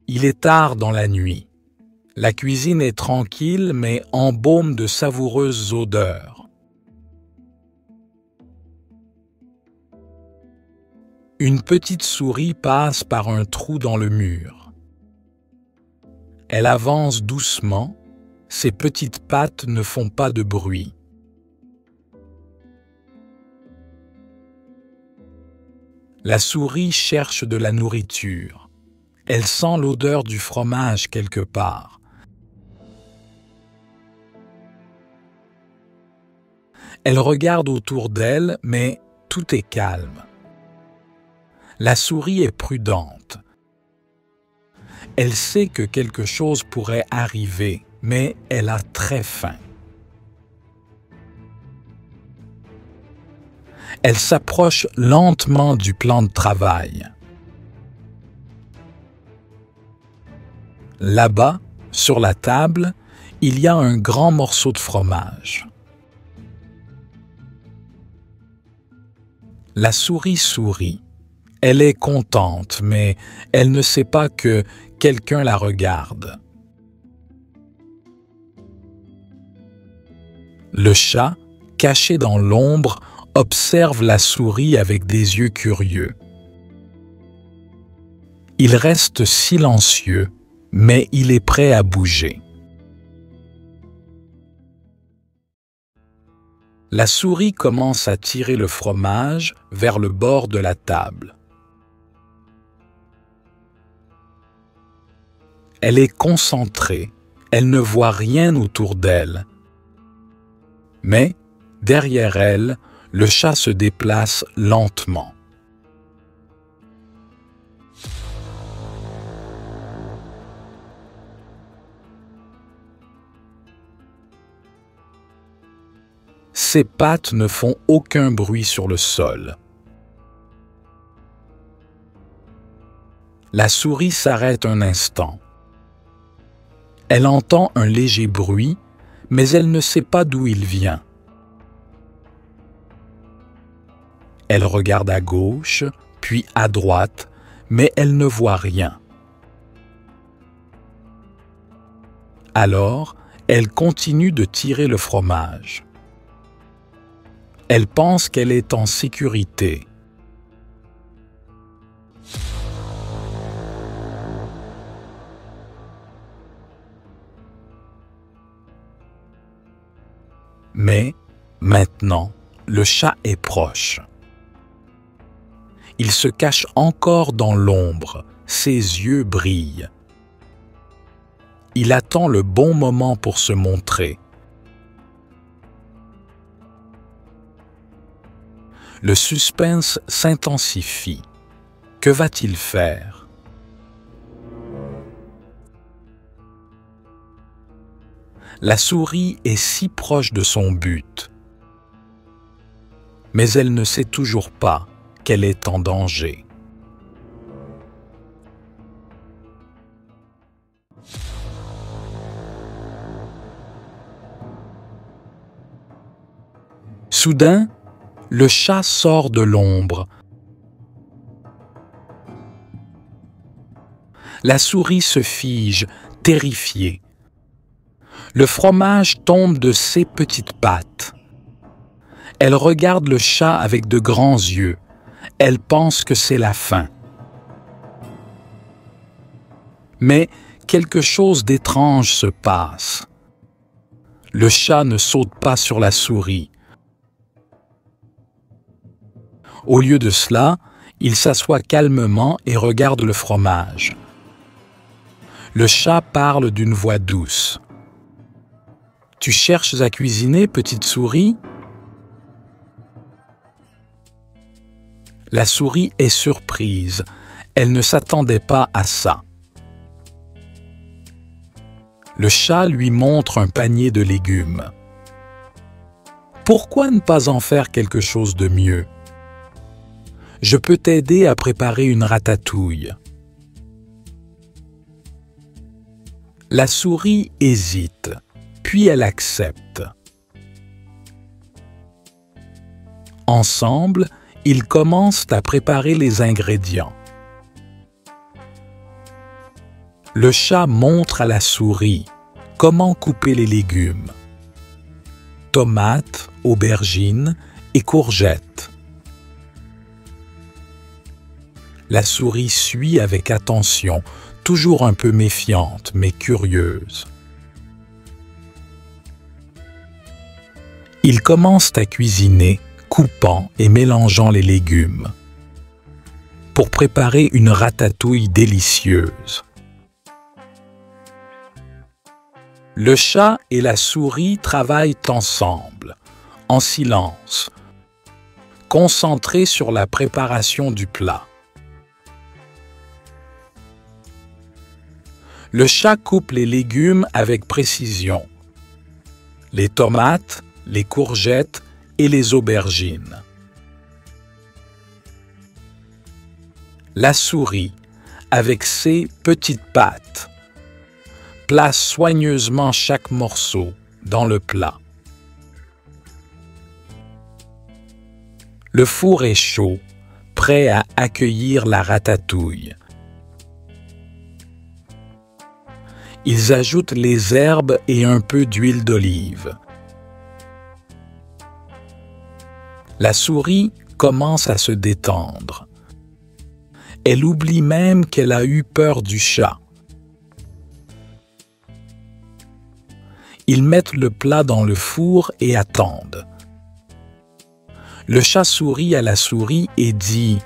Il est tard dans la nuit. La cuisine est tranquille mais embaume de savoureuses odeurs. Une petite souris passe par un trou dans le mur. Elle avance doucement, ses petites pattes ne font pas de bruit. La souris cherche de la nourriture. Elle sent l'odeur du fromage quelque part. Elle regarde autour d'elle, mais tout est calme. La souris est prudente. Elle sait que quelque chose pourrait arriver, mais elle a très faim. Elle s'approche lentement du plan de travail. Là-bas, sur la table, il y a un grand morceau de fromage. La souris sourit. Elle est contente, mais elle ne sait pas que quelqu'un la regarde. Le chat, caché dans l'ombre, observe la souris avec des yeux curieux. Il reste silencieux, mais il est prêt à bouger. La souris commence à tirer le fromage vers le bord de la table. Elle est concentrée, elle ne voit rien autour d'elle. Mais, derrière elle, le chat se déplace lentement. Ses pattes ne font aucun bruit sur le sol. La souris s'arrête un instant. Elle entend un léger bruit, mais elle ne sait pas d'où il vient. Elle regarde à gauche, puis à droite, mais elle ne voit rien. Alors, elle continue de tirer le fromage. Elle pense qu'elle est en sécurité. Mais, maintenant, le chat est proche. Il se cache encore dans l'ombre, ses yeux brillent. Il attend le bon moment pour se montrer. Le suspense s'intensifie. Que va-t-il faire? La souris est si proche de son but. Mais elle ne sait toujours pas qu'elle est en danger. Soudain, le chat sort de l'ombre. La souris se fige, terrifiée. Le fromage tombe de ses petites pattes. Elle regarde le chat avec de grands yeux. Elle pense que c'est la fin. Mais quelque chose d'étrange se passe. Le chat ne saute pas sur la souris. Au lieu de cela, il s'assoit calmement et regarde le fromage. Le chat parle d'une voix douce. « Tu cherches à cuisiner, petite souris ?» La souris est surprise. Elle ne s'attendait pas à ça. Le chat lui montre un panier de légumes. Pourquoi ne pas en faire quelque chose de mieux? Je peux t'aider à préparer une ratatouille. La souris hésite, puis elle accepte. Ensemble, ils commencent à préparer les ingrédients. Le chat montre à la souris comment couper les légumes. Tomates, aubergines et courgettes. La souris suit avec attention, toujours un peu méfiante mais curieuse. Ils commencent à cuisiner, coupant et mélangeant les légumes, pour préparer une ratatouille délicieuse. Le chat et la souris travaillent ensemble, en silence, concentrés sur la préparation du plat. Le chat coupe les légumes avec précision, les tomates, les courgettes et les aubergines. La souris, avec ses petites pattes, place soigneusement chaque morceau dans le plat. Le four est chaud, prêt à accueillir la ratatouille. Ils ajoutent les herbes et un peu d'huile d'olive. La souris commence à se détendre. Elle oublie même qu'elle a eu peur du chat. Ils mettent le plat dans le four et attendent. Le chat sourit à la souris et dit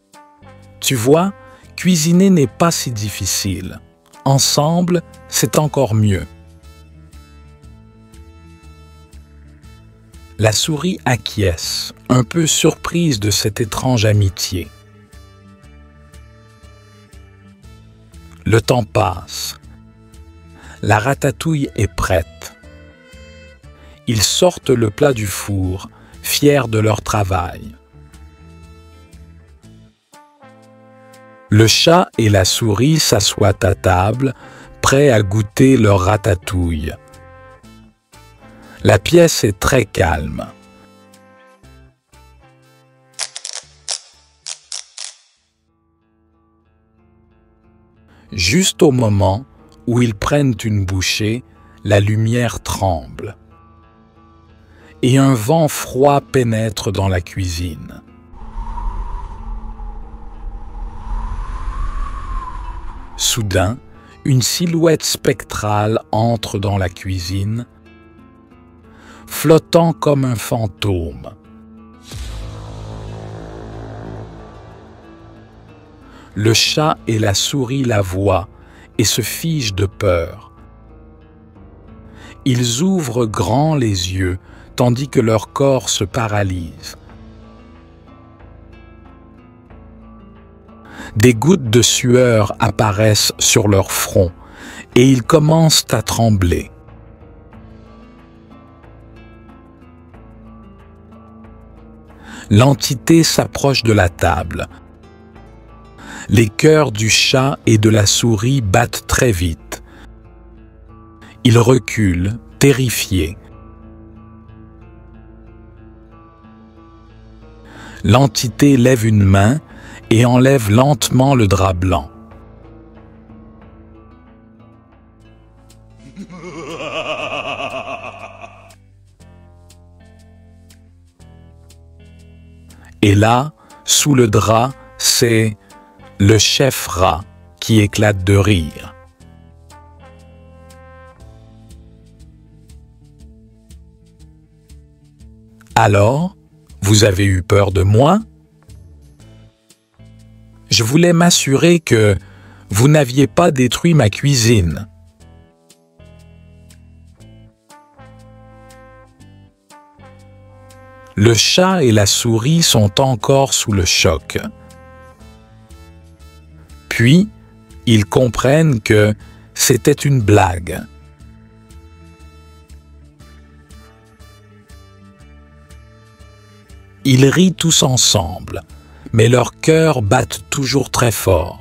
« Tu vois, cuisiner n'est pas si difficile. Ensemble, c'est encore mieux. » La souris acquiesce, un peu surprise de cette étrange amitié. Le temps passe. La ratatouille est prête. Ils sortent le plat du four, fiers de leur travail. Le chat et la souris s'assoient à table, prêts à goûter leur ratatouille. La pièce est très calme. Juste au moment où ils prennent une bouchée, la lumière tremble. Et un vent froid pénètre dans la cuisine. Soudain, une silhouette spectrale entre dans la cuisine, flottant comme un fantôme. Le chat et la souris la voient et se figent de peur. Ils ouvrent grand les yeux, tandis que leur corps se paralyse. Des gouttes de sueur apparaissent sur leur front et ils commencent à trembler. L'entité s'approche de la table. Les cœurs du chat et de la souris battent très vite. Ils reculent, terrifiés. L'entité lève une main et enlève lentement le drap blanc. Et là, sous le drap, c'est le chef rat qui éclate de rire. Alors, vous avez eu peur de moi? Je voulais m'assurer que vous n'aviez pas détruit ma cuisine. Le chat et la souris sont encore sous le choc. Puis, ils comprennent que c'était une blague. Ils rient tous ensemble, mais leurs cœurs battent toujours très fort.